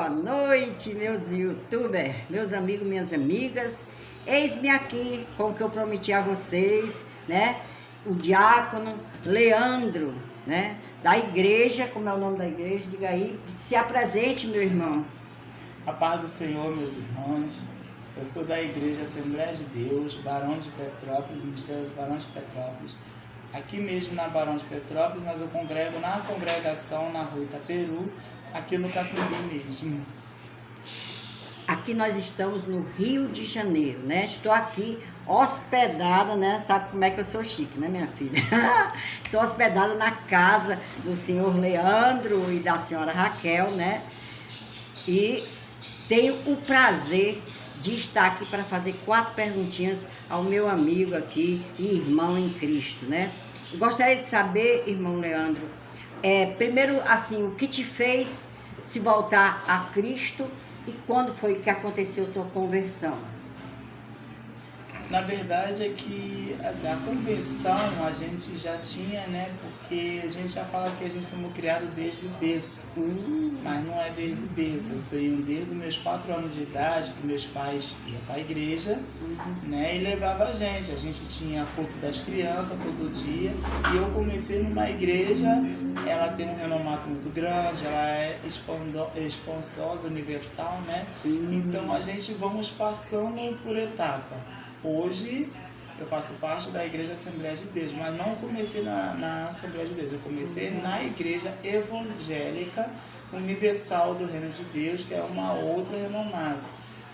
boa noite, meus youtubers, meus amigos, minhas amigas. Eis-me aqui com o que eu prometi a vocês, né? O diácono Leandro, né? Da igreja, como é o nome da igreja? Diga aí, se apresente, meu irmão. A paz do Senhor, meus irmãos. Eu sou da Igreja Assembleia de Deus, Barão de Petrópolis, Ministério dos Barões de Petrópolis. Aqui mesmo na Barão de Petrópolis, mas eu congrego na congregação na rua Itaperu, aqui no Catumbi mesmo. Aqui nós estamos no Rio de Janeiro, né? Estou aqui hospedada, né? Sabe como é que eu sou chique, né, minha filha? Estou hospedada na casa do senhor Leandro e da senhora Raquel, né? E tenho o prazer de estar aqui para fazer 4 perguntinhas ao meu amigo aqui e irmão em Cristo, né? Eu gostaria de saber, irmão Leandro, primeiro, assim, o que te fez se voltar a Cristo e quando foi que aconteceu a tua conversão? Na verdade é que assim, a conversão a gente já tinha, né? Porque a gente já fala que a gente somos criados desde o berço. Mas não é desde o berço. Eu tenho desde os meus 4 anos de idade que meus pais iam para a igreja, né? E levavam a gente. A gente tinha culto das crianças todo dia. E eu comecei numa igreja, ela tem um renomado muito grande, ela é esponsosa, universal, né? Então a gente vamos passando por etapa. Hoje eu faço parte da Igreja Assembleia de Deus, mas não comecei na Assembleia de Deus, eu comecei na Igreja Evangélica Universal do Reino de Deus, que é uma outra renomada.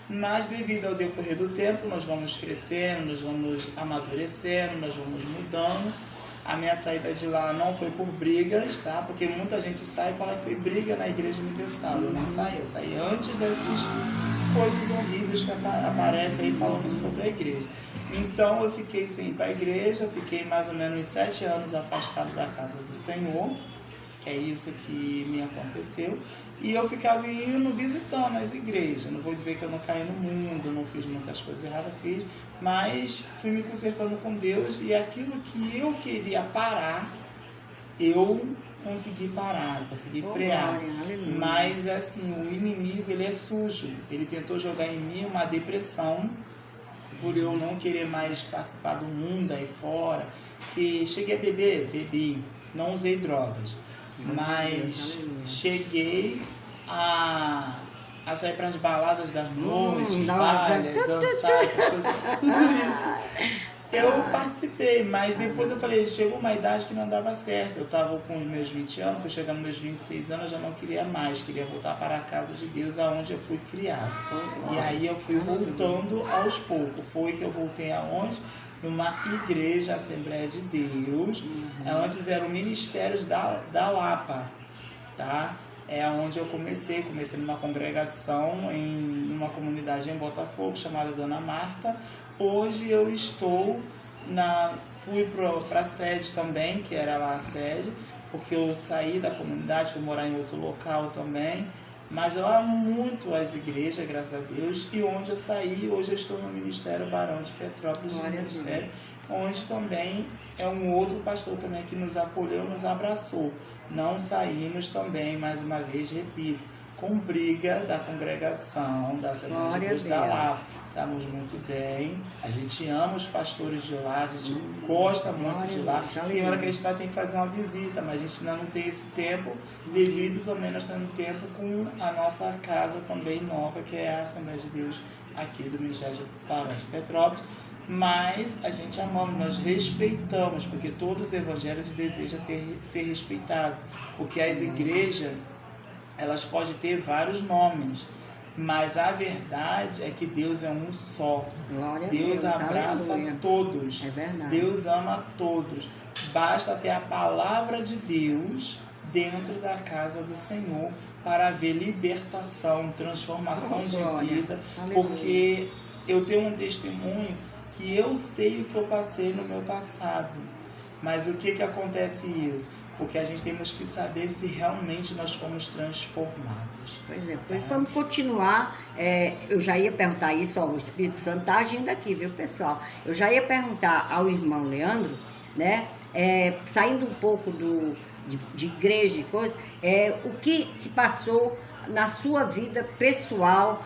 Mas devido ao decorrer do tempo, nós vamos crescendo, nós vamos amadurecendo, nós vamos mudando. A minha saída de lá não foi por brigas, tá? Porque muita gente sai e fala que foi briga na Igreja Universal. Eu não saí, eu saí antes dessas coisas horríveis que aparecem aí falando sobre a igreja. Então eu fiquei sem ir para a igreja, fiquei mais ou menos 7 anos afastado da casa do Senhor, que é isso que me aconteceu. E eu ficava indo visitando as igrejas. Não vou dizer que eu não caí no mundo, não fiz muitas coisas erradas, fiz, mas fui me consertando com Deus e aquilo que eu queria parar, eu consegui parar, consegui frear. Glória, mas assim, o inimigo, ele é sujo. Ele tentou jogar em mim uma depressão por eu não querer mais participar do mundo aí fora. Que cheguei a beber, bebi, não usei drogas. Mas cheguei a sair para as baladas das noites, baile, dançar, tudo isso. Eu participei, mas depois eu falei, chegou uma idade que não dava certo. Eu estava com os meus 20 anos, fui chegando nos meus 26 anos, eu já não queria mais, queria voltar para a casa de Deus, aonde eu fui criado. E aí eu fui voltando aos poucos. Foi que eu voltei aonde? Numa igreja, Assembleia de Deus, antes era o Ministério da Lapa, tá? É onde eu comecei numa congregação, em uma comunidade em Botafogo, chamada Dona Marta. Hoje eu fui para a sede também, que era lá a sede, porque eu saí da comunidade, fui morar em outro local também. Mas eu amo muito as igrejas, graças a Deus, e onde eu saí, hoje eu estou no Ministério Barão de Petrópolis, Ministério, onde também é um outro pastor também que nos acolheu, nos abraçou. Não saímos também, mais uma vez, repito, com briga da congregação, da Assembleia de Deus da Lapa. Estamos muito bem, a gente ama os pastores de lá, a gente gosta muito de lá. Tem hora que a gente vai ter que fazer uma visita, mas a gente ainda não tem esse tempo, devido também nós temos tempo com a nossa casa também nova, que é a Assembleia de Deus aqui do Ministério de Petrópolis. Mas a gente amamos, nós respeitamos, porque todos os evangélicos desejam ser respeitados, porque as igrejas, elas podem ter vários nomes, mas a verdade é que Deus é um só. Deus abraça todos. É verdade. Deus ama todos. Basta ter a palavra de Deus dentro da casa do Senhor para haver libertação, transformação de vida. Porque eu tenho um testemunho que eu sei o que eu passei no meu passado. Mas o que acontece isso? Porque a gente temos que saber se realmente nós fomos transformados. Pois é, vamos continuar. Eu já ia perguntar isso, ó, o Espírito Santo está agindo aqui, viu, pessoal? Eu já ia perguntar ao irmão Leandro, né? Saindo um pouco de igreja e coisa, o que se passou na sua vida pessoal,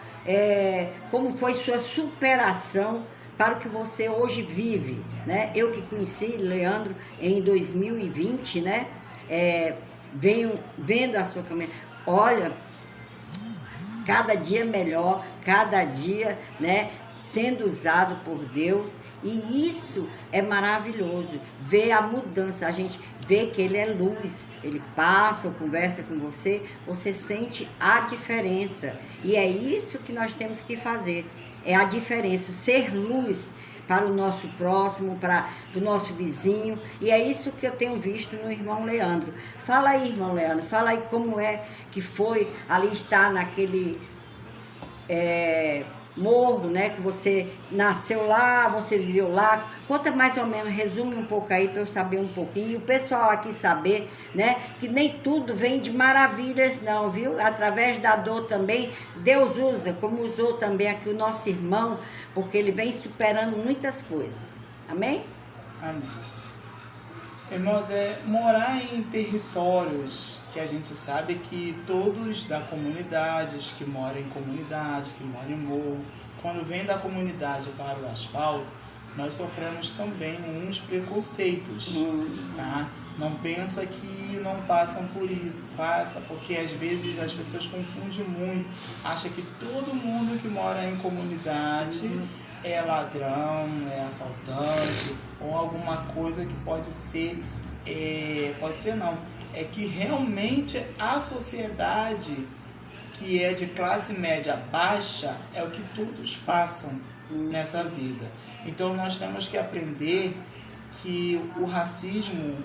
como foi sua superação para o que você hoje vive, né? Eu que conheci Leandro em 2020, né? Venho vendo a sua caminhada. Olha, cada dia melhor, cada dia, né, sendo usado por Deus, e isso é maravilhoso, ver a mudança, a gente vê que ele é luz, ele passa, conversa com você, você sente a diferença, e é isso que nós temos que fazer, é a diferença, ser luz para o nosso próximo, para o nosso vizinho, e é isso que eu tenho visto no irmão Leandro. Fala aí, irmão Leandro, fala aí como é que foi ali estar naquele morro, né, que você nasceu lá, você viveu lá. Conta mais ou menos, resume um pouco aí para eu saber um pouquinho, e o pessoal aqui saber, né, que nem tudo vem de maravilhas não, viu? Através da dor também, Deus usa, como usou também aqui o nosso irmão, porque ele vem superando muitas coisas. Amém? Amém. Irmãos, morar em territórios que a gente sabe que todos da comunidade, os que moram em comunidade, que moram em morro, quando vem da comunidade para o asfalto, nós sofremos também uns preconceitos, tá? Não pensa que não passam por isso, passa, porque às vezes as pessoas confundem muito, acham que todo mundo que mora em comunidade é ladrão, é assaltante, ou alguma coisa que pode ser não, é que realmente a sociedade que é de classe média baixa é o que todos passam nessa vida. Então nós temos que aprender que o racismo,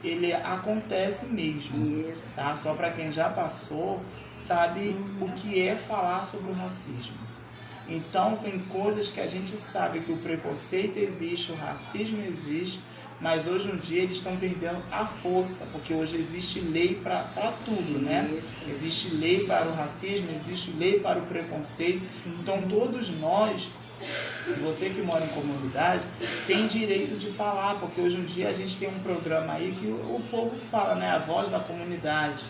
ele acontece mesmo, tá? Só para quem já passou, sabe o que é falar sobre o racismo. Então tem coisas que a gente sabe que o preconceito existe, o racismo existe, mas hoje em dia eles estão perdendo a força, porque hoje existe lei para tudo, né? Existe lei para o racismo, existe lei para o preconceito. Então todos nós, você que mora em comunidade, tem direito de falar, porque hoje em dia a gente tem um programa aí que o povo fala, né? A voz da comunidade.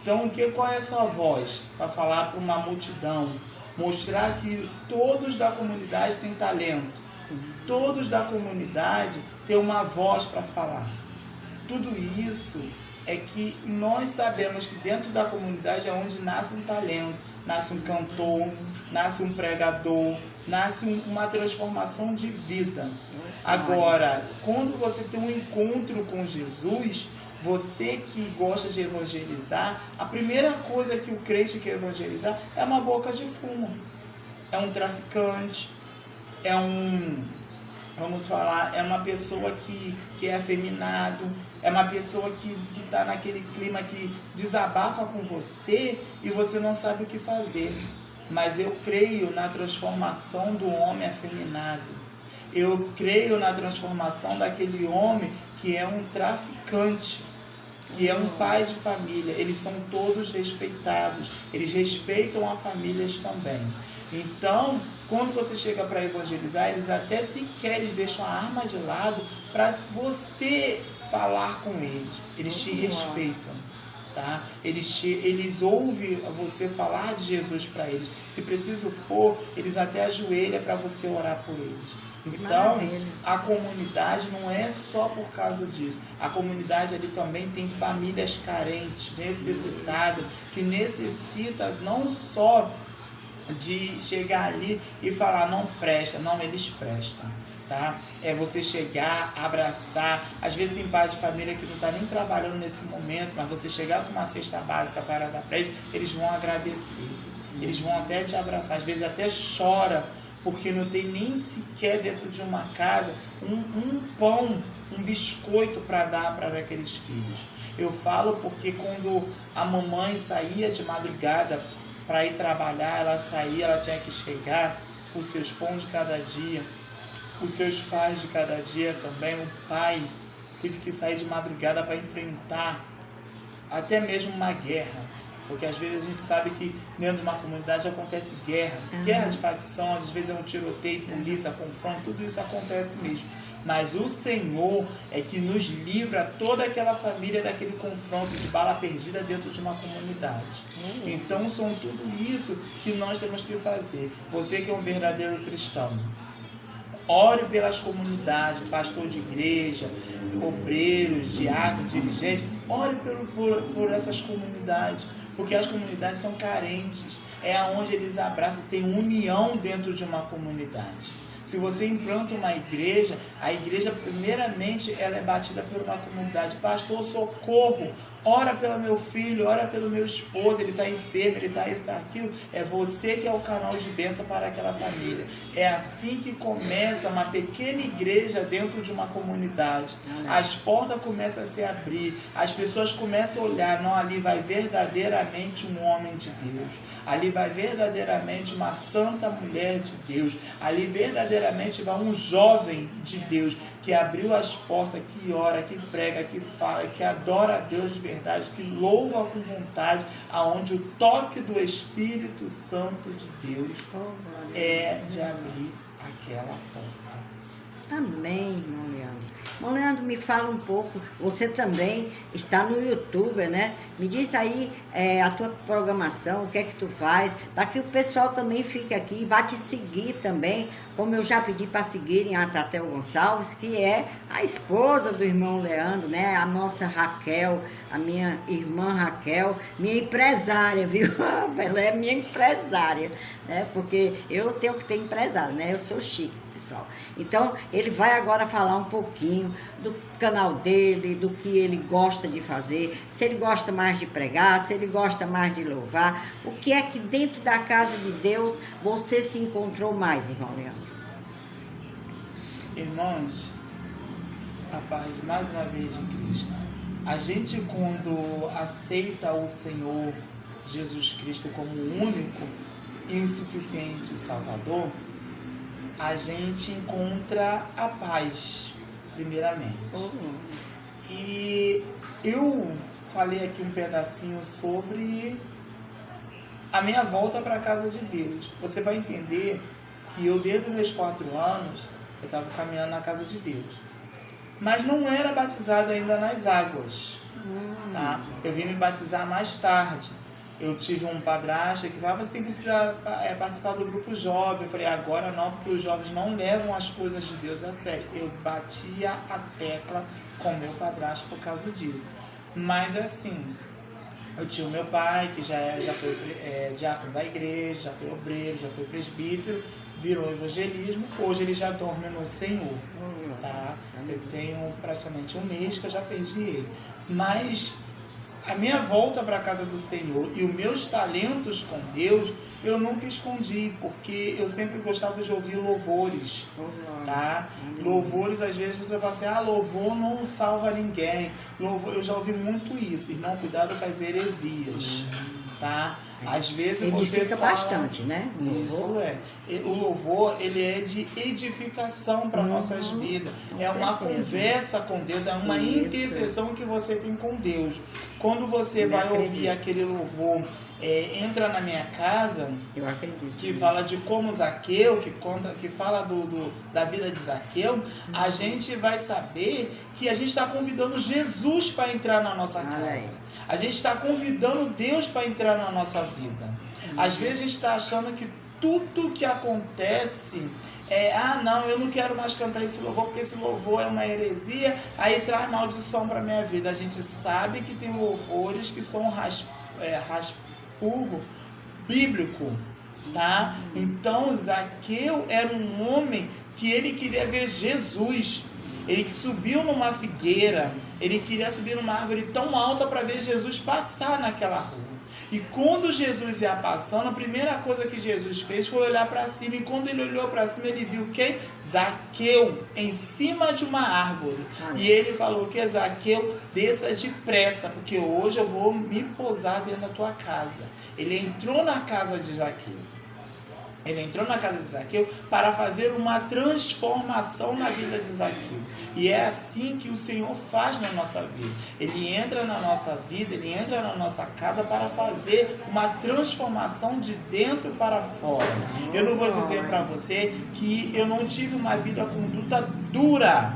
Então qual é a sua voz? Para falar para uma multidão, mostrar que todos da comunidade têm talento, todos da comunidade têm uma voz para falar. Tudo isso é que nós sabemos que dentro da comunidade é onde nasce um talento, nasce um cantor, nasce um pregador, nasce uma transformação de vida. Agora, quando você tem um encontro com Jesus, você que gosta de evangelizar, a primeira coisa que o crente quer evangelizar é uma boca de fumo, é um traficante, é uma pessoa que é afeminado, é uma pessoa que está naquele clima que desabafa com você e você não sabe o que fazer. Mas eu creio na transformação do homem afeminado. Eu creio na transformação daquele homem que é um traficante, que é um pai de família. Eles são todos respeitados, eles respeitam as famílias também. Então, quando você chega para evangelizar, eles até sequer deixam a arma de lado para você falar com eles. Eles te respeitam, tá? Eles ouvem você falar de Jesus para eles. Se preciso for, eles até ajoelham para você orar por eles. Então, a comunidade não é só por causa disso. A comunidade ali também tem famílias carentes, necessitadas, que necessita não só de chegar ali e falar não presta, não, eles prestam, tá? É você chegar, abraçar. Às vezes tem pai de família que não está nem trabalhando nesse momento, mas você chegar com uma cesta básica para dar para eles vão agradecer, eles vão até te abraçar, às vezes até chora, porque não tem nem sequer dentro de uma casa um pão, um biscoito para dar para aqueles filhos. Eu falo porque quando a mamãe saía de madrugada para ir trabalhar, ela saía, ela tinha que chegar com os seus pães de cada dia, os seus pais de cada dia também. O pai teve que sair de madrugada para enfrentar até mesmo uma guerra. Porque às vezes a gente sabe que dentro de uma comunidade acontece guerra, guerra de facções, às vezes é um tiroteio, polícia, confronto, tudo isso acontece mesmo. Mas o Senhor é que nos livra toda aquela família daquele confronto de bala perdida dentro de uma comunidade. Então são tudo isso que nós temos que fazer. Você que é um verdadeiro cristão, ore pelas comunidades, pastor de igreja, obreiros, diáconos, dirigentes, ore por essas comunidades, porque as comunidades são carentes, é onde eles abraçam, tem união dentro de uma comunidade. Se você implanta uma igreja, a igreja primeiramente ela é batida por uma comunidade. Pastor, socorro, ora pelo meu filho, ora pelo meu esposo, ele está enfermo, ele está isso, está aquilo. É você que é o canal de bênção para aquela família. É assim que começa uma pequena igreja dentro de uma comunidade. As portas começam a se abrir, as pessoas começam a olhar, não, ali vai verdadeiramente um homem de Deus, ali vai verdadeiramente uma santa mulher de Deus, ali verdadeiramente vai um jovem de Deus que abriu as portas, que ora, que prega, que fala, que adora a Deus de verdade, que louva com vontade, aonde o toque do Espírito Santo de Deus é de abrir aquela porta. Amém, irmão Leandro. Irmão Leandro, me fala um pouco, você também está no YouTube, né? Me diz aí a tua programação, o que é que tu faz, para que o pessoal também fique aqui e vá te seguir também, como eu já pedi para seguirem a Tatel Gonçalves, que é a esposa do irmão Leandro, né? A nossa Raquel, a minha irmã Raquel, minha empresária, viu? Ela é minha empresária, né? Porque eu tenho que ter empresário, né? Eu sou chique. Então, ele vai agora falar um pouquinho do canal dele, do que ele gosta de fazer, se ele gosta mais de pregar, se ele gosta mais de louvar, o que é que dentro da casa de Deus você se encontrou mais, irmão Leandro? Irmãos, a paz mais uma vez de Cristo. A gente, quando aceita o Senhor Jesus Cristo como o único e insuficiente Salvador, a gente encontra a paz, primeiramente. E eu falei aqui um pedacinho sobre a minha volta para a casa de Deus. Você vai entender que eu, desde os meus 4 anos, eu estava caminhando na casa de Deus. Mas não era batizado ainda nas águas. Tá? Eu vim me batizar mais tarde. Eu tive um padrasto que falava, você tem que participar do grupo jovem. Eu falei, agora não, porque os jovens não levam as coisas de Deus a sério. Eu batia a tecla com meu padrasto por causa disso. Mas assim, eu tinha o meu pai, que já foi diácono da igreja, já foi obreiro, já foi presbítero, virou evangelismo. Hoje ele já dorme no Senhor. Tá? Eu tenho praticamente 1 mês que eu já perdi ele. Mas a minha volta para a casa do Senhor e os meus talentos com Deus, eu nunca escondi, porque eu sempre gostava de ouvir louvores, tá? Louvores, às vezes você fala assim, louvor não salva ninguém. Louvor, eu já ouvi muito isso, irmão, cuidado com as heresias, tá? Às vezes você fala bastante, né? Isso é. O louvor, ele é de edificação para nossas vidas. É uma conversa com Deus, é uma intercessão que você tem com Deus. Quando você vai ouvir aquele louvor, entra na minha casa, eu acredito, que fala de como Zaqueu, que fala da vida de Zaqueu, a gente vai saber que a gente está convidando Jesus para entrar na nossa casa. A gente está convidando Deus para entrar na nossa vida. Às vezes a gente está achando que tudo que acontece não, eu não quero mais cantar esse louvor, porque esse louvor é uma heresia, aí traz maldição para a minha vida. A gente sabe que tem louvores que são raspurgo bíblico, tá? Então Zaqueu era um homem que ele queria ver Jesus. Ele subiu numa figueira, ele queria subir numa árvore tão alta para ver Jesus passar naquela rua. E quando Jesus ia passando, a primeira coisa que Jesus fez foi olhar para cima. E quando ele olhou para cima, ele viu quem? Zaqueu, em cima de uma árvore. E ele falou que Zaqueu, desça depressa, porque hoje eu vou me posar dentro da tua casa. Ele entrou na casa de Zaqueu. Ele entrou na casa de Zaqueu para fazer uma transformação na vida de Zaqueu. E é assim que o Senhor faz na nossa vida. Ele entra na nossa vida, ele entra na nossa casa para fazer uma transformação de dentro para fora. Eu não vou dizer para você que eu não tive uma vida conduta dura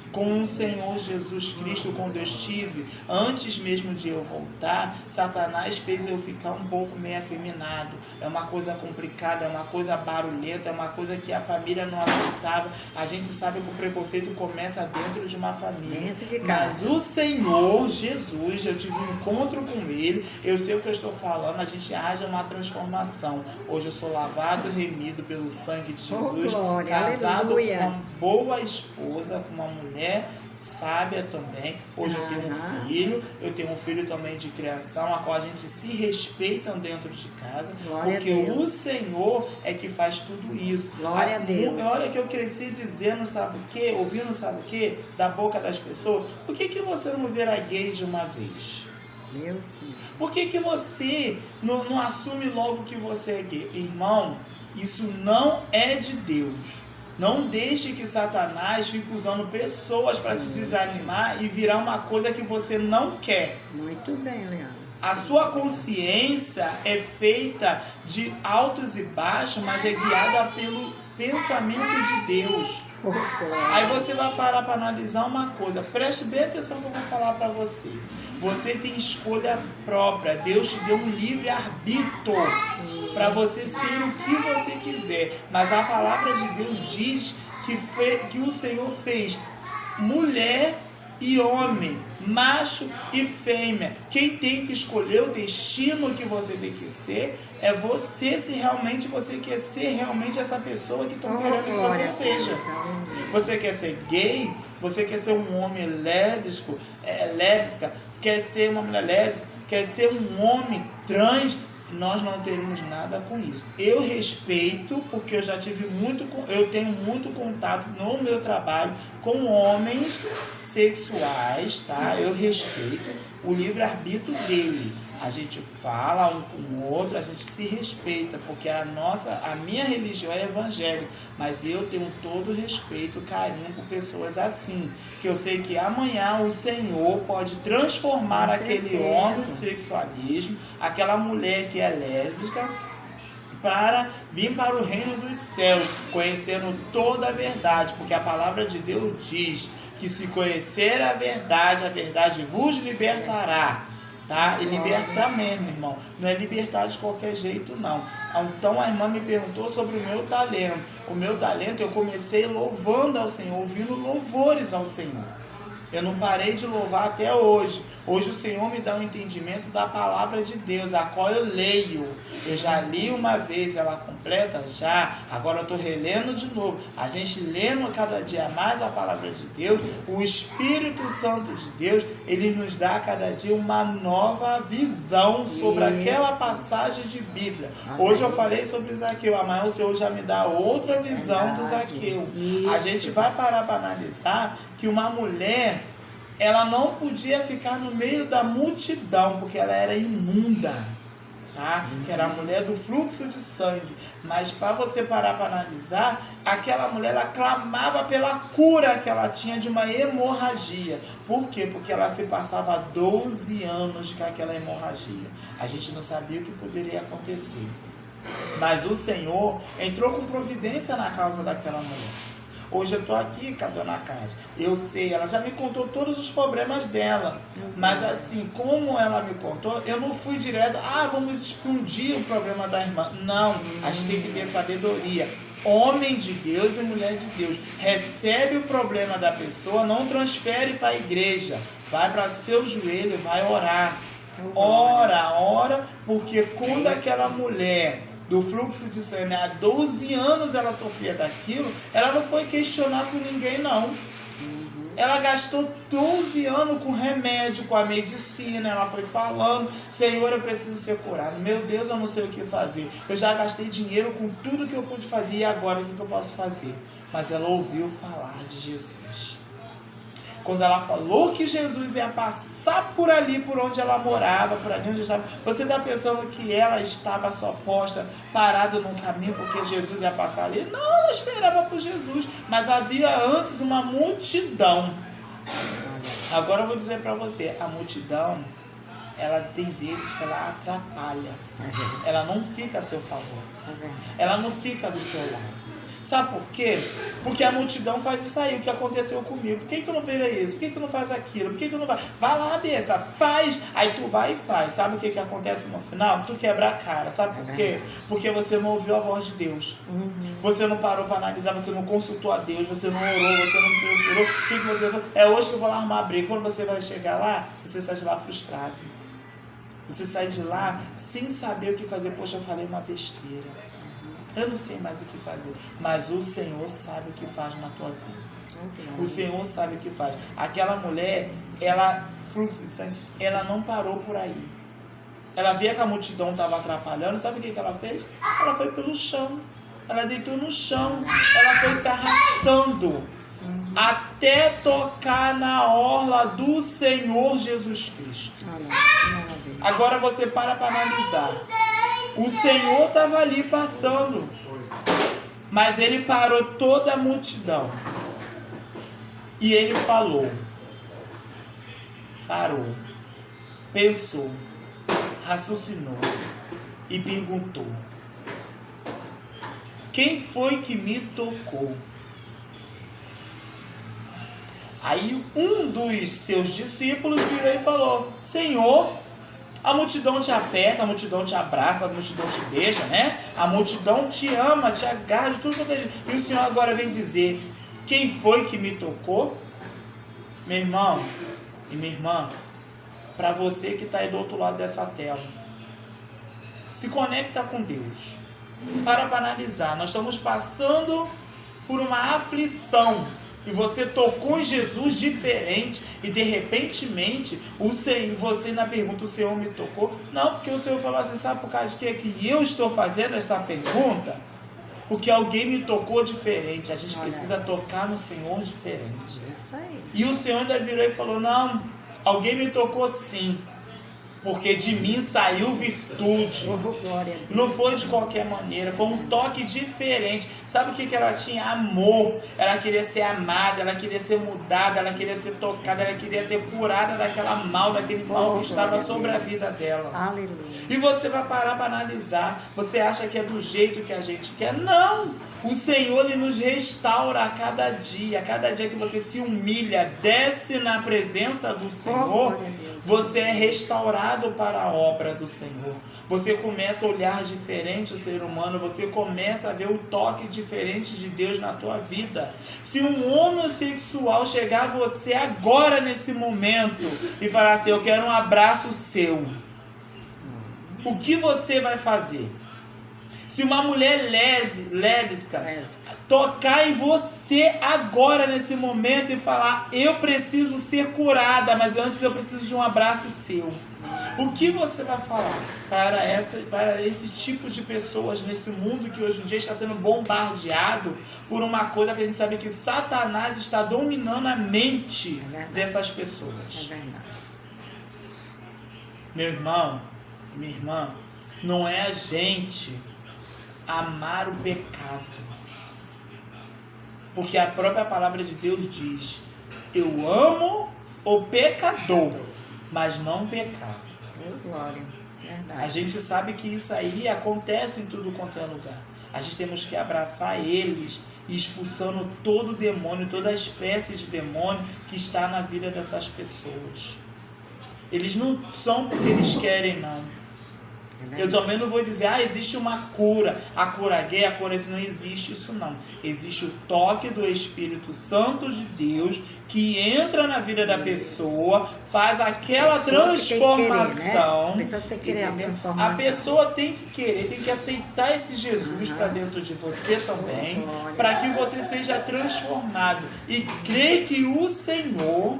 com o Senhor Jesus Cristo, quando eu estive, antes mesmo de eu voltar. Satanás fez eu ficar um pouco meio afeminado. É uma coisa complicada, é uma coisa barulhenta, é uma coisa que a família não aceitava. A gente sabe que o preconceito começa dentro de uma família. Mas o Senhor Jesus, eu tive um encontro com Ele, eu sei o que eu estou falando, a gente age uma transformação. Hoje eu sou lavado e remido pelo sangue de Jesus, casado com uma boa esposa, com uma mulher sábia também. Hoje eu tenho um filho também de criação, a qual a gente se respeita dentro de casa, porque o Senhor é que faz tudo isso. Glória a Deus. Olha que eu cresci dizendo, sabe o que? Ouvindo, sabe o que? Da boca das pessoas. Por que você não vira gay de uma vez? Meu Senhor. Por que você não assume logo que você é gay? Irmão, isso não é de Deus. Não deixe que Satanás fique usando pessoas para te desanimar e virar uma coisa que você não quer. Muito bem, Leandro. A sua consciência é feita de altos e baixos, mas é guiada pelo pensamento de Deus. Aí você vai parar para analisar uma coisa. Preste bem atenção no que eu vou falar para você. Você tem escolha própria. Deus te deu um livre arbítrio para você ser o que você quiser. Mas a palavra de Deus diz que o Senhor fez mulher e homem, macho e fêmea. Quem tem que escolher o destino que você tem que ser é você, se realmente você quer ser realmente essa pessoa que estão querendo que você seja. Você quer ser gay? Você quer ser um homem lésbico? Lésbica? Quer ser uma mulher lésbica? Quer ser um homem trans? Nós não temos nada com isso. Eu respeito, porque eu tenho muito contato no meu trabalho com homens sexuais, tá? Eu respeito o livre-arbítrio dele. A gente fala um com o outro, a gente se respeita, porque a minha religião é evangélica, mas eu tenho todo respeito, carinho por pessoas assim, que eu sei que amanhã o Senhor pode transformar aquele homossexualismo, aquela mulher que é lésbica, para vir para o reino dos céus, conhecendo toda a verdade, porque a palavra de Deus diz que se conhecer a verdade vos libertará. Tá? E libertar mesmo, irmão. Não é libertar de qualquer jeito, não. Então a irmã me perguntou sobre o meu talento. O meu talento, eu comecei louvando ao Senhor, ouvindo louvores ao Senhor. Eu não parei de louvar até hoje. Hoje o Senhor me dá um entendimento da palavra de Deus, a qual eu leio. Eu já li uma vez, ela completa já. Agora eu estou relendo de novo. A gente lendo cada dia mais a palavra de Deus. O Espírito Santo de Deus, ele nos dá cada dia uma nova visão sobre aquela passagem de Bíblia. Hoje eu falei sobre Zaqueu, amanhã o Senhor já me dá outra visão do Zaqueu. A gente vai parar para analisar que uma mulher, ela não podia ficar no meio da multidão, porque ela era imunda, tá? Que era a mulher do fluxo de sangue. Mas para você parar para analisar, aquela mulher, ela clamava pela cura que ela tinha de uma hemorragia. Por quê? Porque ela se passava 12 anos com aquela hemorragia. A gente não sabia o que poderia acontecer. Mas o Senhor entrou com providência na causa daquela mulher. Hoje eu estou aqui com a dona Cátia. Eu sei, ela já me contou todos os problemas dela. Mas assim, como ela me contou, eu não fui direto, vamos explodir o problema da irmã. Não, a gente tem que ter sabedoria. Homem de Deus e mulher de Deus. Recebe o problema da pessoa, não transfere para a igreja. Vai para seu joelho e vai orar. Ora, porque quando aquela mulher do fluxo de sangue, há 12 anos ela sofria daquilo, ela não foi questionar com ninguém, não. Ela gastou 12 anos com remédio, com a medicina, ela foi falando, Senhor, eu preciso ser curado, meu Deus, eu não sei o que fazer, eu já gastei dinheiro com tudo que eu pude fazer, e agora o que eu posso fazer? Mas ela ouviu falar de Jesus. Quando ela falou que Jesus ia passar por ali, por onde ela morava, por ali onde estava, você está pensando que ela estava só posta, parada no caminho, porque Jesus ia passar ali? Não, ela esperava por Jesus, mas havia antes uma multidão. Agora eu vou dizer para você, a multidão, ela tem vezes que ela atrapalha. Ela não fica a seu favor. Ela não fica do seu lado. Sabe por quê? Porque a multidão faz isso aí, o que aconteceu comigo. Por que tu não fez isso? Por que tu não faz aquilo? Por que tu não vai? Vai lá, besta, faz. Aí tu vai e faz. Sabe o que acontece no final? Tu quebra a cara. Sabe por quê? Porque você não ouviu a voz de Deus. Você não parou para analisar, você não consultou a Deus, você não orou, você não procurou. O que você faz? É hoje que eu vou lá arrumar a briga. Quando você vai chegar lá, você sai de lá frustrado. Você sai de lá sem saber o que fazer. Poxa, eu falei uma besteira. Eu não sei mais o que fazer. Mas o Senhor sabe o que faz na tua vida. O Senhor sabe o que faz. Aquela mulher, ela não parou por aí. Ela via que a multidão estava atrapalhando. Sabe o que ela fez? Ela foi pelo chão. Ela deitou no chão. Ela foi se arrastando até tocar na orla do Senhor Jesus Cristo. Agora você para analisar. O Senhor estava ali passando, mas ele parou toda a multidão. E ele falou, parou, pensou, raciocinou e perguntou: quem foi que me tocou? Aí um dos seus discípulos virou e falou: Senhor, a multidão te aperta, a multidão te abraça, a multidão te beija, né? A multidão te ama, te agarra, de tudo quanto é jeito. E o Senhor agora vem dizer: quem foi que me tocou? Meu irmão e minha irmã, para você que está aí do outro lado dessa tela, se conecta com Deus. Para analisar, nós estamos passando por uma aflição. E você tocou em Jesus diferente. E de repentemente, você na pergunta, o Senhor me tocou? Não, porque o Senhor falou assim: sabe por causa de que eu estou fazendo esta pergunta? Porque alguém me tocou diferente. A gente precisa tocar no Senhor diferente. Isso aí. E o Senhor ainda virou e falou: não, alguém me tocou sim. Porque de mim saiu virtude. Não foi de qualquer maneira, foi um toque diferente. Sabe o que ela tinha? Amor. Ela queria ser amada, ela queria ser mudada, ela queria ser tocada, ela queria ser curada daquele mal que estava sobre a vida dela. Aleluia. E você vai parar para analisar. Você acha que é do jeito que a gente quer? Não! O Senhor, Ele nos restaura a cada dia que você se humilha, desce na presença do Senhor, você é restaurado para a obra do Senhor. Você começa a olhar diferente o ser humano, você começa a ver o toque diferente de Deus na tua vida. Se um homossexual chegar a você agora nesse momento e falar assim: eu quero um abraço seu, o que você vai fazer? Se uma mulher lésbica tocar em você agora nesse momento e falar: eu preciso ser curada, mas antes eu preciso de um abraço seu, o que você vai falar para esse tipo de pessoas nesse mundo que hoje em dia está sendo bombardeado por uma coisa que a gente sabe que Satanás está dominando a mente dessas pessoas? É verdade. Meu irmão, minha irmã, não é a gente amar o pecado, porque a própria palavra de Deus diz: eu amo o pecador, mas não o pecado. Glória, verdade. A gente sabe que isso aí acontece em tudo quanto é lugar. A gente temos que abraçar eles e expulsando todo demônio, toda espécie de demônio que está na vida dessas pessoas. Eles não são porque eles querem, não. Eu também não vou dizer: existe uma cura, a cura gay, a cura isso. Não existe isso, não. Existe o toque do Espírito Santo de Deus que entra na vida da pessoa, faz aquela transformação. A pessoa tem que querer a transformação. A pessoa tem que querer, tem que aceitar esse Jesus para dentro de você também, para que você seja transformado. E crer que o Senhor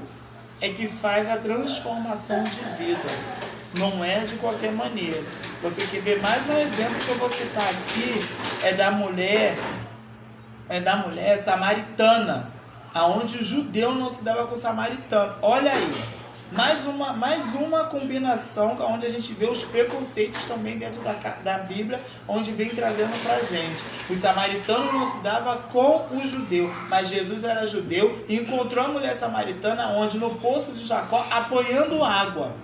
é que faz a transformação de vida. Não é de qualquer maneira. Você quer ver mais um exemplo que eu vou citar aqui? É da mulher samaritana. aonde o judeu não se dava com o samaritano. Olha aí, mais uma combinação onde a gente vê os preconceitos também dentro da Bíblia, onde vem trazendo pra gente. O samaritano não se dava com o judeu, mas Jesus era judeu e encontrou a mulher samaritana onde no poço de Jacó apanhando água.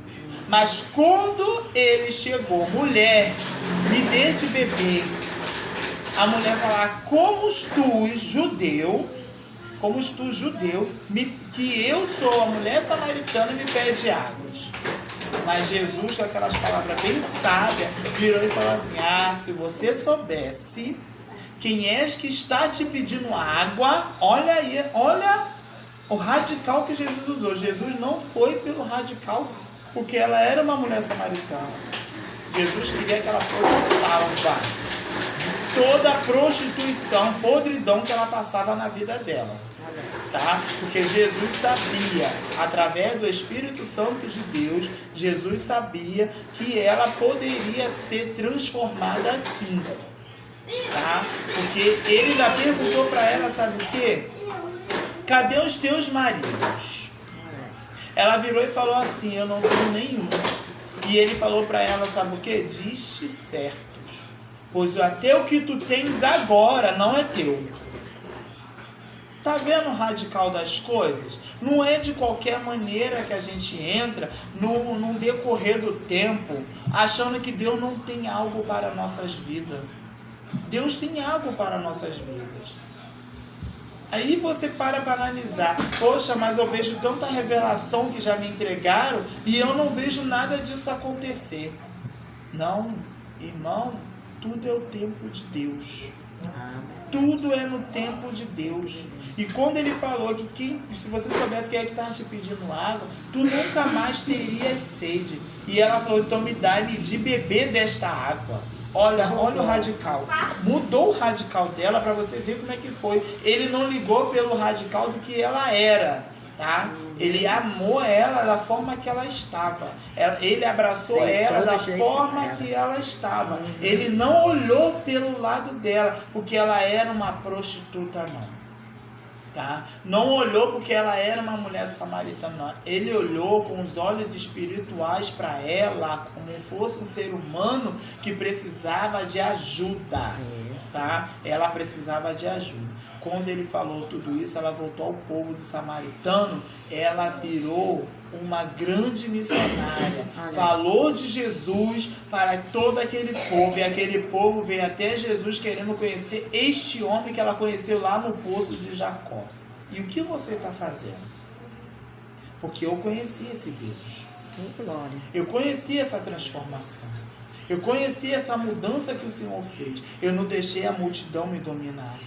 Mas quando ele chegou, mulher, me dê de beber, a mulher falar, como tu, judeu, que eu sou a mulher samaritana e me pede águas. Mas Jesus, com aquelas palavras bem sábias, virou e falou assim, se você soubesse quem és que está te pedindo água, olha aí, olha o radical que Jesus usou. Jesus não foi pelo radical, porque ela era uma mulher samaritana. Jesus queria que ela fosse salva de toda a prostituição, podridão que ela passava na vida dela. Tá? Porque Jesus sabia, através do Espírito Santo de Deus, Jesus sabia que ela poderia ser transformada assim. Tá? Porque ele ainda perguntou para ela, sabe o quê? Cadê os teus maridos? Ela virou e falou assim, eu não tenho nenhum. E ele falou para ela, sabe o quê? Diz-te certos, pois até o que tu tens agora não é teu. Tá vendo o radical das coisas? Não é de qualquer maneira que a gente entra no decorrer do tempo, achando que Deus não tem algo para nossas vidas. Deus tem algo para nossas vidas. Aí você para analisar, poxa, mas eu vejo tanta revelação que já me entregaram e eu não vejo nada disso acontecer. Não, irmão, tudo é o tempo de Deus. Tudo é no tempo de Deus. E quando ele falou que se você soubesse quem é que estava te pedindo água, tu nunca mais terias sede. E ela falou, então me dá-lhe de beber desta água. Olha o radical. Mudou o radical dela para você ver como é que foi. Ele não ligou pelo radical do que ela era, tá? Ele amou ela da forma que ela estava. Ele abraçou ela da forma que ela estava. Ele não olhou pelo lado dela, porque ela era uma prostituta, não. Tá? Não olhou porque ela era uma mulher samaritana, não. Ele olhou com os olhos espirituais para ela, como fosse um ser humano que precisava de ajuda, tá? Ela precisava de ajuda. Quando ele falou tudo isso, ela voltou ao povo de samaritano, ela virou uma grande missionária, falou de Jesus para todo aquele povo, e aquele povo veio até Jesus querendo conhecer este homem que ela conheceu lá no poço de Jacó. E o que você está fazendo? Porque eu conheci esse Deus, eu conheci essa transformação, eu conheci essa mudança que o Senhor fez. Eu não deixei a multidão me dominar.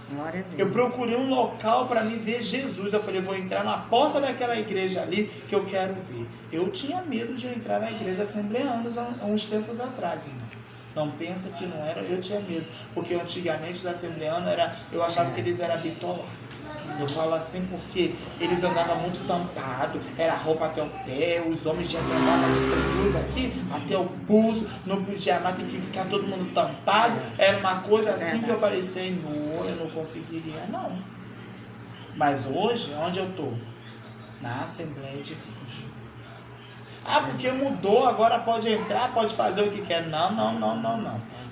Glória a Deus. Eu procurei um local para me ver Jesus. Eu falei, vou entrar na porta daquela igreja ali que eu quero ver. Eu tinha medo de eu entrar na igreja Assembleanos há uns tempos atrás, irmão. Não pensa que não era, eu tinha medo. Porque antigamente os assembleanos, eu achava que eles eram bitolados. Eu falo assim porque eles andavam muito tampados, era roupa até o pé, os homens tinham que andar com essas blusas aqui até o pulso, não podia mais, tem que ficar todo mundo tampado. Era uma coisa assim que eu falei, Senhor, eu não conseguiria não. Mas hoje, onde eu estou? Na Assembleia de Deus. Porque mudou, agora pode entrar, pode fazer o que quer. Não.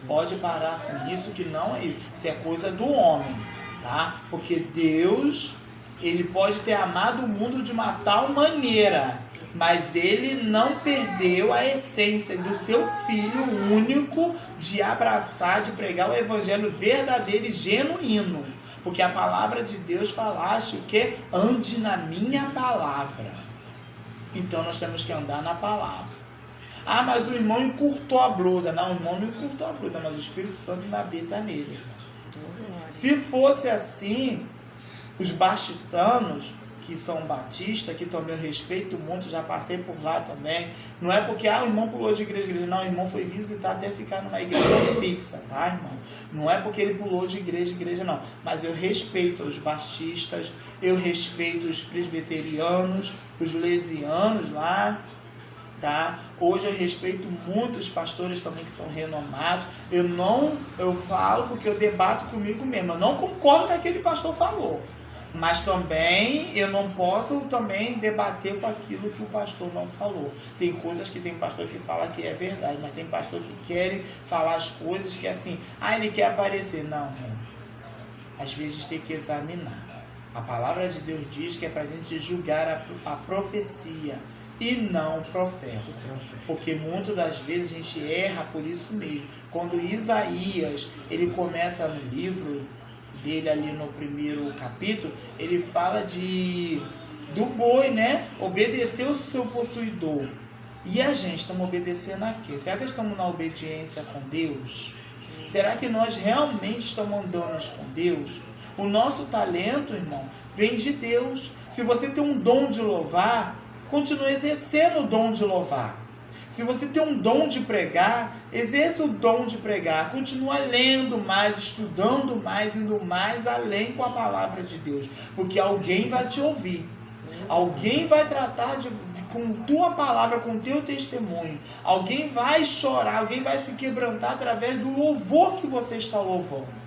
Pode parar com isso, que não é isso. Isso é coisa do homem. Tá? Porque Deus, ele pode ter amado o mundo de uma tal maneira, mas ele não perdeu a essência do seu Filho único de abraçar, de pregar o evangelho verdadeiro e genuíno. Porque a palavra de Deus falaste o quê? Ande na minha palavra. Então nós temos que andar na palavra. Mas o irmão encurtou a blusa. Não, o irmão não encurtou a blusa, mas o Espírito Santo ainda habita nele. Se fosse assim, os bastitanos, que são batistas, que também eu respeito muito, já passei por lá também, não é porque o irmão pulou de igreja em igreja, não, o irmão foi visitar até ficar numa igreja fixa, tá, irmão? Não é porque ele pulou de igreja em igreja, não, mas eu respeito os batistas, eu respeito os presbiterianos, os lesianos lá, tá? Hoje eu respeito muito os pastores também que são renomados. Eu falo porque eu debato comigo mesmo. Eu não concordo com o que aquele pastor falou, Mas também eu não posso também debater com aquilo que o pastor não falou. Tem coisas que tem pastor que fala que é verdade, mas tem pastor que querem falar as coisas que assim, ele quer aparecer. Não, irmão. Às vezes tem que examinar. A palavra de Deus diz que é para a gente julgar a profecia e não o profeta. Porque muitas das vezes a gente erra por isso mesmo. Quando Isaías, ele começa no livro dele ali no primeiro capítulo, ele fala do boi, né? Obedecer o seu possuidor. E a gente estamos obedecendo a quê? Será que estamos na obediência com Deus? Será que nós realmente estamos andando com Deus? O nosso talento, irmão, vem de Deus. Se você tem um dom de louvar, continue exercendo o dom de louvar. Se você tem um dom de pregar, exerça o dom de pregar. Continua lendo mais, estudando mais, indo mais além com a palavra de Deus. Porque alguém vai te ouvir. Alguém vai tratar com tua palavra, com teu testemunho. Alguém vai chorar, alguém vai se quebrantar através do louvor que você está louvando.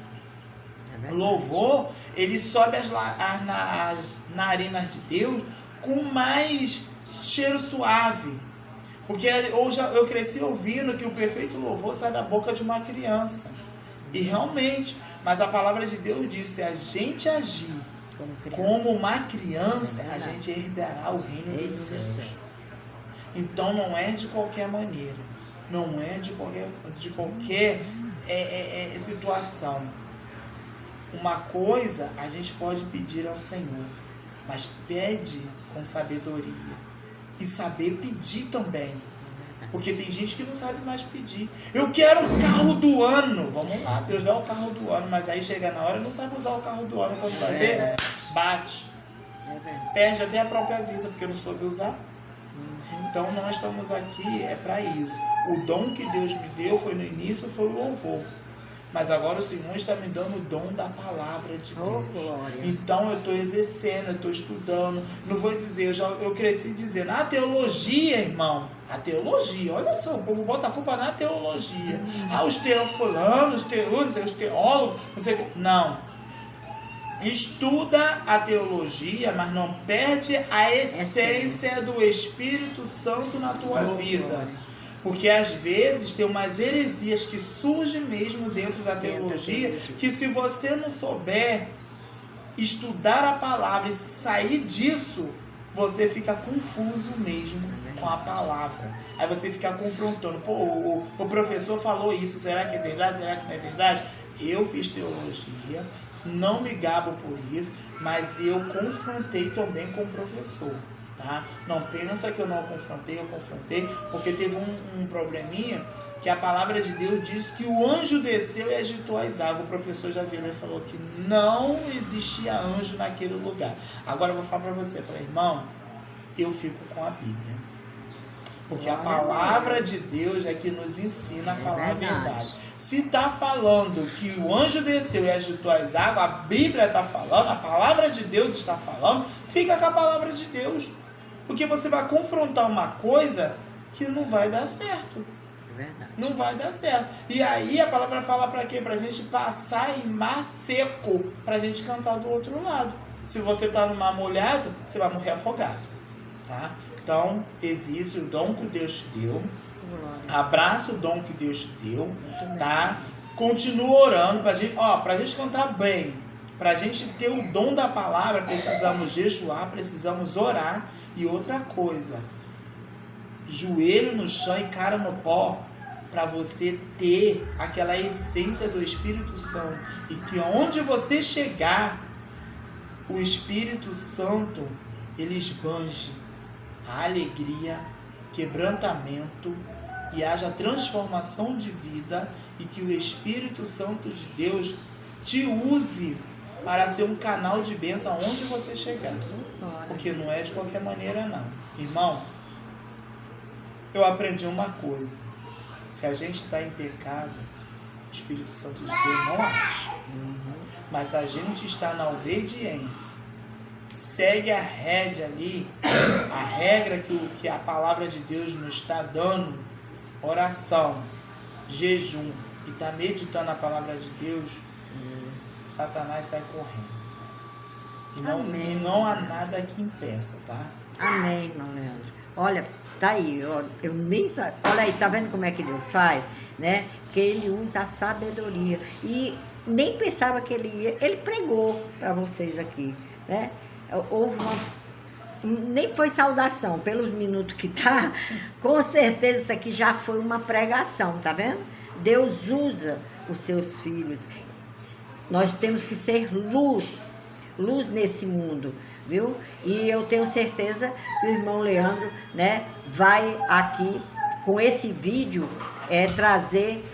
O louvor, ele sobe as narinas de Deus com mais cheiro suave. Porque eu cresci ouvindo que o perfeito louvor sai da boca de uma criança. E realmente, mas a palavra de Deus diz, se a gente agir como uma criança, a gente herdará o reino dos céus. Então não é de qualquer maneira. Não é de qualquer situação. Uma coisa a gente pode pedir ao Senhor, mas pede com sabedoria. E saber pedir também. Porque tem gente que não sabe mais pedir. Eu quero um carro do ano. Vamos lá, Deus dá o carro do ano. Mas aí chega na hora e não sabe usar o carro do ano. Quando vai ver, bate. Perde até a própria vida, porque não soube usar. Então nós estamos aqui, para isso. O dom que Deus me deu foi no início, foi o louvor. Mas agora o Senhor está me dando o dom da palavra de Deus. Então eu estou exercendo, eu estou estudando. Não vou dizer, eu cresci dizendo, a teologia, irmão. A teologia, olha só, o povo bota a culpa na teologia. Os teofulanos, os teólogos, não sei o que. Não. Estuda a teologia, mas não perde a essência do Espírito Santo na tua vida. Porque às vezes tem umas heresias que surgem mesmo dentro da teologia, que se você não souber estudar a palavra e sair disso, você fica confuso mesmo com a palavra. Aí você fica confrontando, o professor falou isso, será que é verdade, será que não é verdade? Eu fiz teologia, não me gabo por isso, mas eu confrontei também com o professor. Tá? Não pensa que eu não confrontei, eu confrontei, porque teve um probleminha que a palavra de Deus diz que o anjo desceu e agitou as águas. O professor Javier falou que não existia anjo naquele lugar. Agora eu vou falar para você, irmão, eu fico com a Bíblia. Porque a palavra de Deus é que nos ensina a falar a verdade. Se está falando que o anjo desceu e agitou as águas, a Bíblia está falando, a palavra de Deus está falando, fica com a palavra de Deus. Porque você vai confrontar uma coisa que não vai dar certo. É verdade. Não vai dar certo. E aí a palavra fala para quê? Para a gente passar em mar seco, para a gente cantar do outro lado. Se você está no mar molhado, você vai morrer afogado. Tá? Então, existe o dom que Deus te deu. Abraça o dom que Deus te deu. Tá? Continua orando para a gente cantar bem. Para a gente ter o dom da palavra, precisamos jejuar, precisamos orar. E outra coisa, joelho no chão e cara no pó, para você ter aquela essência do Espírito Santo. E que onde você chegar, o Espírito Santo, ele esbanje a alegria, quebrantamento, e haja transformação de vida, e que o Espírito Santo de Deus te use para ser um canal de bênção aonde você chegar. Porque não é de qualquer maneira, não. Irmão, eu aprendi uma coisa. Se a gente está em pecado, o Espírito Santo de Deus não age. Mas se a gente está na obediência, segue a rédea ali, a regra que a palavra de Deus nos está dando, oração, jejum, e está meditando a palavra de Deus, Satanás sai correndo. Amém. E não há nada que impeça, tá? Amém, irmão Leandro. Olha, tá aí, eu nem sabia. Olha aí, tá vendo como é que Deus faz, né? Que ele usa a sabedoria. E nem pensava que ele ia. Ele pregou para vocês aqui, né? Houve uma. Nem foi saudação, pelos minutos que tá. Com certeza isso aqui já foi uma pregação, tá vendo? Deus usa os seus filhos. Nós temos que ser luz nesse mundo, viu? E eu tenho certeza que o irmão Leandro, né, vai aqui com esse vídeo trazer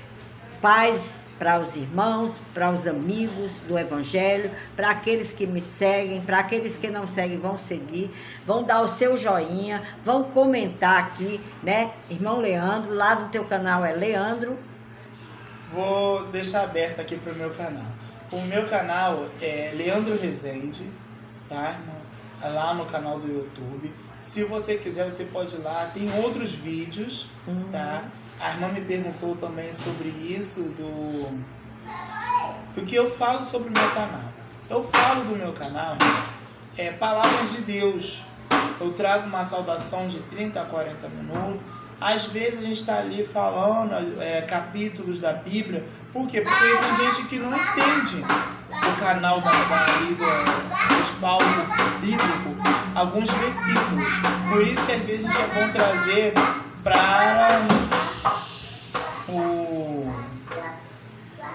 paz para os irmãos, para os amigos do Evangelho, para aqueles que me seguem, para aqueles que não seguem vão seguir, vão dar o seu joinha, vão comentar aqui, né? Irmão Leandro, lá no teu canal é Leandro. Vou deixar aberto aqui para o meu canal. O meu canal é Leandro Rezende, tá, irmão? Lá no canal do YouTube. Se você quiser, você pode ir lá. Tem outros vídeos, tá? A irmã me perguntou também sobre isso, do que eu falo sobre o meu canal. Eu falo do meu canal, palavras de Deus. Eu trago uma saudação de 30 a 40 minutos. Às vezes a gente está ali falando capítulos da Bíblia. Por quê? Porque tem gente que não entende o canal do respaldo bíblico, alguns versículos. Por isso que às vezes a gente é bom trazer para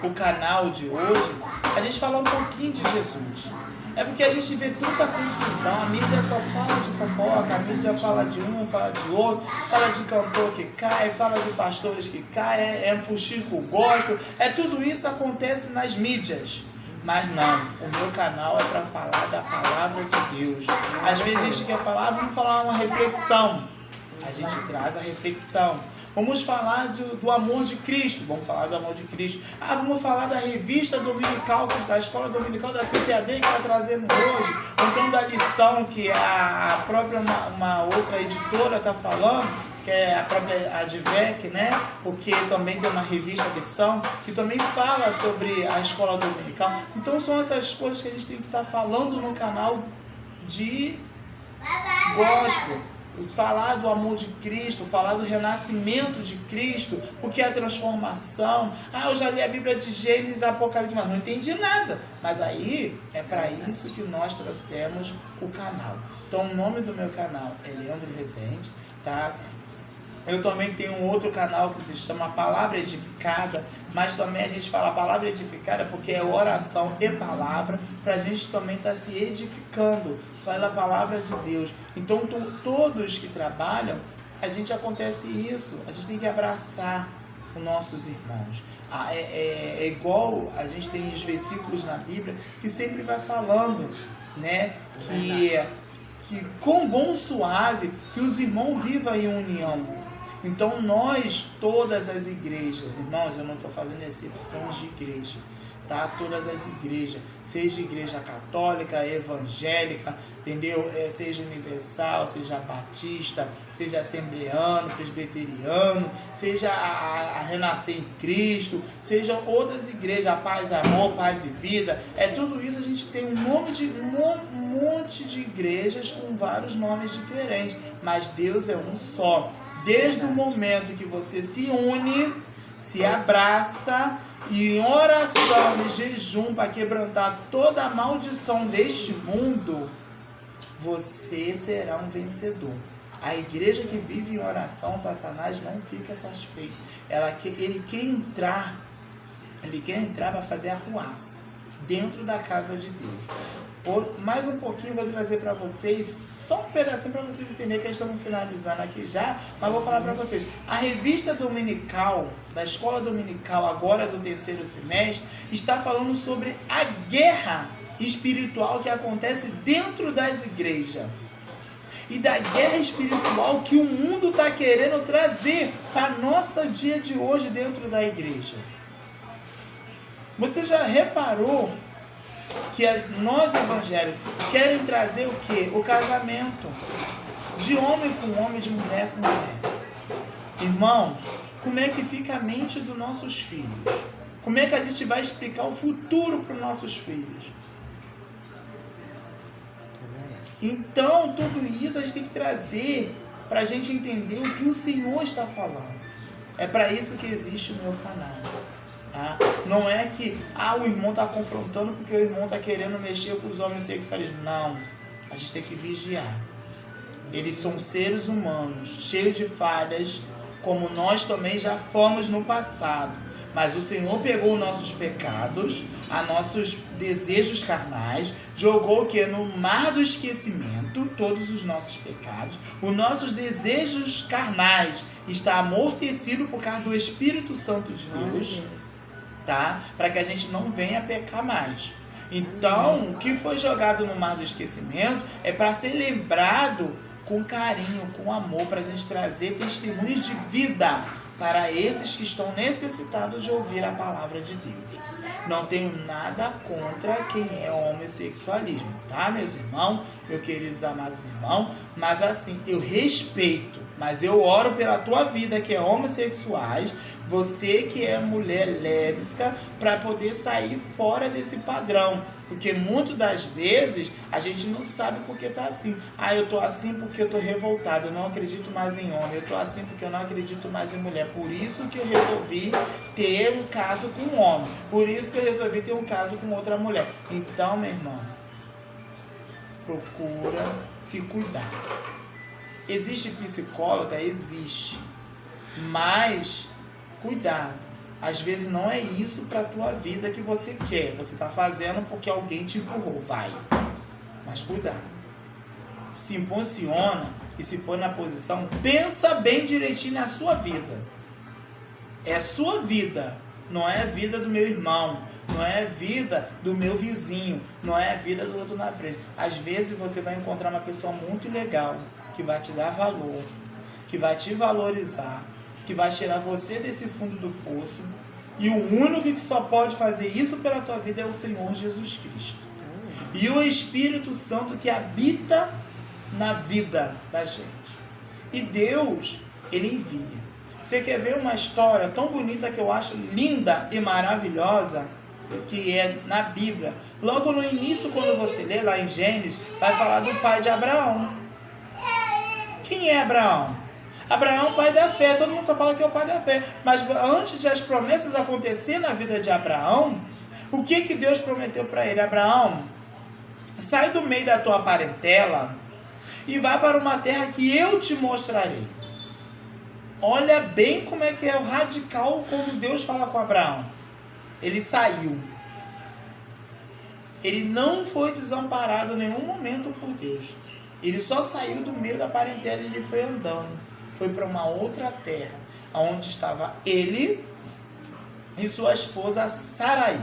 o canal de hoje, a gente falar um pouquinho de Jesus. É porque a gente vê tanta confusão, a mídia só fala de fofoca, a mídia fala de um, fala de outro, fala de cantor que cai, fala de pastores que caem, é fuxico gospel, tudo isso acontece nas mídias. Mas não, o meu canal é para falar da palavra de Deus. Às vezes a gente quer falar, vamos falar uma reflexão, a gente traz a reflexão. Vamos falar do amor de Cristo. Vamos falar do amor de Cristo. Vamos falar da revista dominical, da escola dominical da CPAD que está trazendo hoje. Ou então da lição que a própria uma outra editora está falando, que é a própria Advec, né? Porque também tem uma revista lição que também fala sobre a escola dominical. Então são essas coisas que a gente tem que estar falando no canal de gospel. Falar do amor de Cristo, falar do renascimento de Cristo, o que é a transformação. Eu já li a Bíblia de Gênesis, Apocalipse, mas não entendi nada. Mas aí é para isso que nós trouxemos o canal. Então o nome do meu canal é Leandro Rezende, tá? Eu também tenho um outro canal que se chama Palavra Edificada, mas também a gente fala Palavra Edificada porque é oração e palavra, para a gente também estar se edificando pela palavra de Deus. Então todos que trabalham, a gente acontece isso, a gente tem que abraçar os nossos irmãos. É igual a gente tem os versículos na Bíblia que sempre vai falando, né, que com bom suave que os irmãos vivam em união. Então nós, todas as igrejas, irmãos, eu não estou fazendo exceções de igreja, tá? Todas as igrejas, seja igreja católica, evangélica, entendeu? Seja universal, seja batista, seja assembleano, presbiteriano, seja a Renascer em Cristo, seja outras igrejas, a Paz, Amor, Paz e Vida, tudo isso a gente tem um monte de igrejas com vários nomes diferentes, mas Deus é um só. Desde o momento que você se une, se abraça e em oração e jejum para quebrantar toda a maldição deste mundo, você será um vencedor. A igreja que vive em oração, Satanás não fica satisfeito. Ele quer entrar para fazer arruaça dentro da casa de Deus. Mais um pouquinho eu vou trazer para vocês, só um pedacinho para vocês entenderem que estamos finalizando aqui já, mas vou falar para vocês. A revista dominical, da escola dominical agora do terceiro trimestre, está falando sobre a guerra espiritual que acontece dentro das igrejas. E da guerra espiritual que o mundo está querendo trazer para nosso dia de hoje dentro da igreja. Você já reparou que nós evangélicos querem trazer o quê? O casamento. De homem com homem, de mulher com mulher. Irmão, como é que fica a mente dos nossos filhos? Como é que a gente vai explicar o futuro para os nossos filhos? Então, tudo isso a gente tem que trazer para a gente entender o que o Senhor está falando. É para isso que existe o meu canal. Tá? Não é que o irmão está confrontando porque o irmão está querendo mexer com os homossexuais. Não. A gente tem que vigiar. Eles são seres humanos, cheios de falhas, como nós também já fomos no passado. Mas o Senhor pegou nossos pecados, nossos desejos carnais, jogou o que? No mar do esquecimento, todos os nossos pecados. Os nossos desejos carnais está amortecido por causa do Espírito Santo de Deus, tá? Para que a gente não venha pecar mais. Então, o que foi jogado no mar do esquecimento é para ser lembrado com carinho, com amor, para a gente trazer testemunhos de vida para esses que estão necessitados de ouvir a palavra de Deus. Não tenho nada contra quem é homossexualismo, tá, meus irmãos, meus queridos amados irmãos? Mas assim, eu respeito, mas eu oro pela tua vida que é homossexuais, você que é mulher lésbica, para poder sair fora desse padrão. Porque muitas das vezes a gente não sabe porque tá assim. Eu tô assim porque eu tô revoltado, eu não acredito mais em homem. Eu tô assim porque eu não acredito mais em mulher. Por isso que eu resolvi ter um caso com um homem. Por isso que eu resolvi ter um caso com outra mulher. Então, meu irmão, procura se cuidar. Existe psicóloga? Existe. Mas, cuidado. Às vezes não é isso para a tua vida que você quer. Você está fazendo porque alguém te empurrou. Vai. Mas cuidado. Se impulsiona e se põe na posição. Pensa bem direitinho na sua vida. É a sua vida. Não é a vida do meu irmão. Não é a vida do meu vizinho. Não é a vida do outro na frente. Às vezes você vai encontrar uma pessoa muito legal. Que vai te dar valor. Que vai te valorizar. Que vai tirar você desse fundo do poço. E o único que só pode fazer isso pela tua vida é o Senhor Jesus Cristo. E o Espírito Santo que habita na vida da gente. E Deus, Ele envia. Você quer ver uma história tão bonita que eu acho linda e maravilhosa, que é na Bíblia. Logo no início, quando você lê lá em Gênesis, vai falar do pai de Abraão. Quem é Abraão? Abraão é o pai da fé, todo mundo só fala que é o pai da fé. Mas antes de as promessas acontecerem na vida de Abraão, o que Deus prometeu para ele? Abraão, sai do meio da tua parentela e vai para uma terra que eu te mostrarei. Olha bem como é que é o radical quando Deus fala com Abraão. Ele saiu. Ele não foi desamparado em nenhum momento por Deus. Ele só saiu do meio da parentela e ele foi andando. Foi para uma outra terra, onde estava ele e sua esposa Sarai.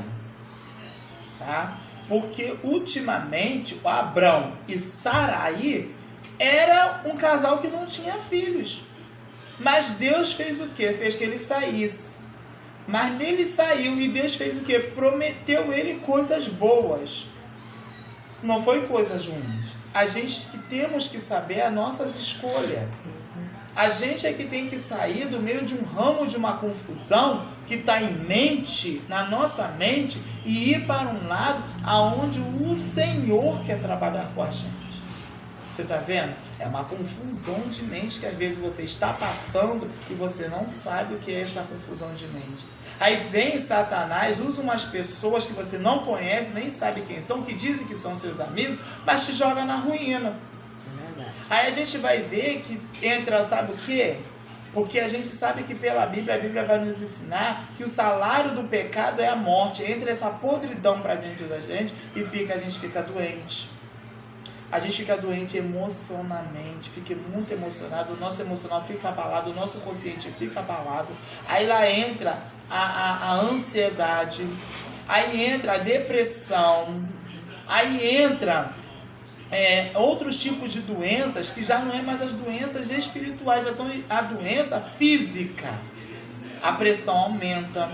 Tá? Porque ultimamente o Abrão e Sarai era um casal que não tinha filhos. Mas Deus fez o quê? Fez que ele saísse. Mas nele saiu e Deus fez o quê? Prometeu ele coisas boas. Não foi coisas ruins. A gente que temos que saber as nossas escolhas. A gente é que tem que sair do meio de um ramo de uma confusão que está em mente, na nossa mente, e ir para um lado aonde o Senhor quer trabalhar com a gente. Você está vendo? É uma confusão de mente que às vezes você está passando e você não sabe o que é essa confusão de mente. Aí vem Satanás, usa umas pessoas que você não conhece, nem sabe quem são, que dizem que são seus amigos, mas te joga na ruína. Aí a gente vai ver que entra, sabe o quê? Porque a gente sabe que pela Bíblia, a Bíblia vai nos ensinar que o salário do pecado é a morte. Entra essa podridão pra dentro da gente e a gente fica doente. A gente fica doente emocionalmente, fica muito emocionado, o nosso emocional fica abalado, o nosso consciente fica abalado. Aí lá entra a ansiedade, aí entra a depressão, aí entra outros tipos de doenças que já não é mais as doenças espirituais, já são a doença física. A pressão aumenta.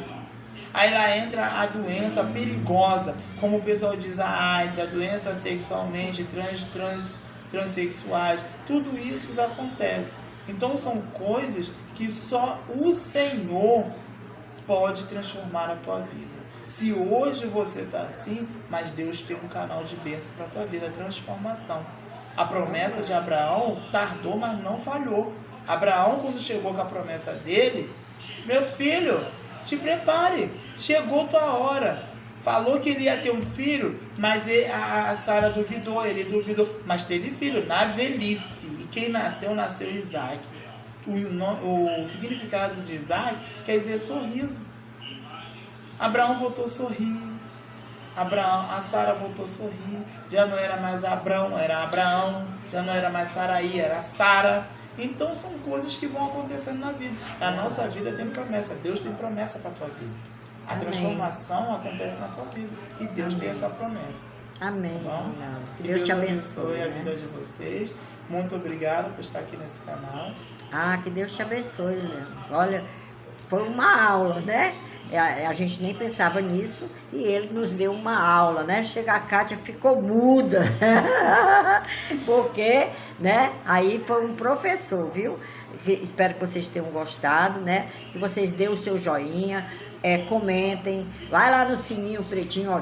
Aí lá entra a doença perigosa, como o pessoal diz, a AIDS, a doença sexualmente transexuais. Tudo isso acontece. Então são coisas que só o Senhor pode transformar a tua vida. Se hoje você está assim, mas Deus tem um canal de bênção para a tua vida, transformação. A promessa de Abraão tardou, mas não falhou. Abraão, quando chegou com a promessa dele, meu filho, te prepare, chegou tua hora. Falou que ele ia ter um filho, mas a Sara duvidou, ele duvidou, mas teve filho na velhice. E quem nasceu Isaac. O significado de Isaac quer dizer sorriso. Abraão voltou a sorrir. A Sara voltou a sorrir. Já não era mais Abrão, era Abraão. Já não era mais Saraí, era Sara. Então são coisas que vão acontecendo na vida. A nossa vida tem promessa. Deus tem promessa para a tua vida. A transformação acontece na tua vida. E Deus tem essa promessa. Amém. Tá, Que Deus te abençoe, a vida de vocês. Muito obrigado por estar aqui nesse canal. Que Deus te abençoe, Leandro. Olha, foi uma aula, né? A gente nem pensava nisso e ele nos deu uma aula, né? Chega a Kátia, ficou muda. Porque, né? Aí foi um professor, viu? Espero que vocês tenham gostado, né? Que vocês dêem o seu joinha, comentem. Vai lá no sininho pretinho, ó,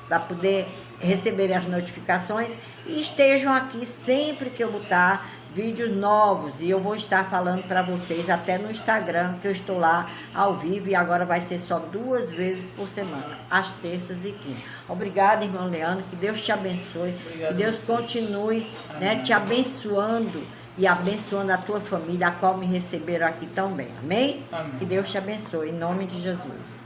para poder receber as notificações e estejam aqui sempre que eu botar vídeos novos, e eu vou estar falando para vocês até no Instagram, que eu estou lá ao vivo, e agora vai ser só 2 vezes por semana, às terças e quintas. Obrigada, irmão Leandro, que Deus te abençoe. Obrigado, que Deus continue, né, te abençoando e abençoando a tua família, a qual me receberam aqui tão bem. Amém? Amém. Que Deus te abençoe, em nome de Jesus.